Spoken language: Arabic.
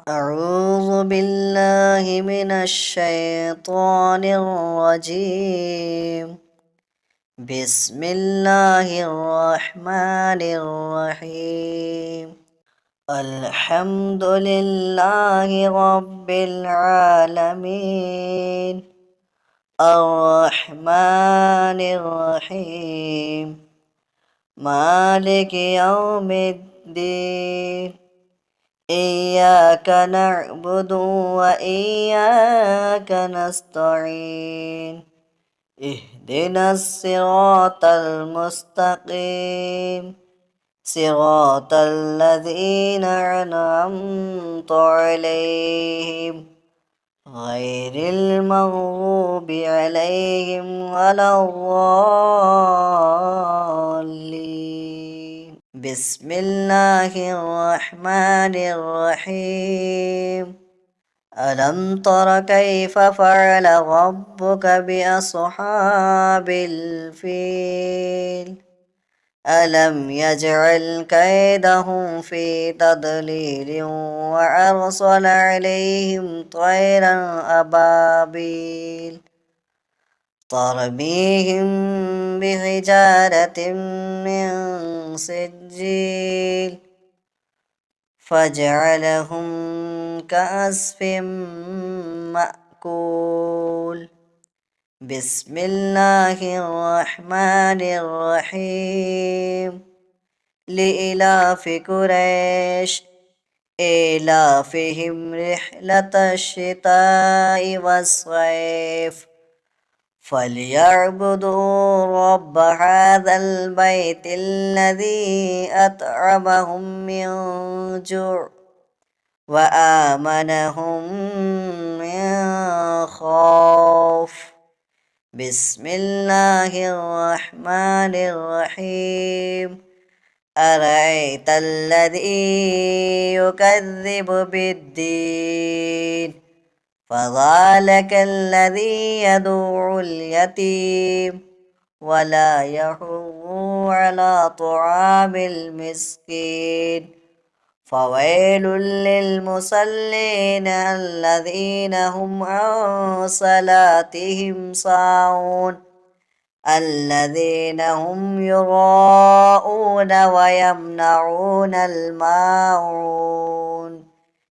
أعوذ بالله من الشيطان الرجيم. بسم الله الرحمن الرحيم. الحمد لله رب العالمين، الرحمن الرحيم، مالك يوم الدين. إياك نعبد وإياك نستعين. اهدنا الصراط المستقيم، صراط الذين أنعمت عليهم غير المغضوب عليهم ولا الضالين. بسم الله الرحمن الرحيم. ألم تر كيف فعل ربك بأصحاب الفيل؟ ألم يجعل كيدهم في تضليل وأرسل عليهم طيرا أبابيل ترميهم بحجارة من سجيل فجعلهم كعصف مأكول. بسم الله الرحمن الرحيم. لإلاف قريش إيلافهم رحلة الشتاء والصيف فليعبدوا رب هذا البيت الذي أطعمهم من جوع وآمنهم من خوف. بسم الله الرحمن الرحيم. أرأيت الذي يكذب بالدين؟ فذلك الذي يدعو اليتيم ولا يحض على طعام المسكين. فويل للمصلين الذين هم عن صلاتهم ساهون الذين هم يراءون ويمنعون الماعون.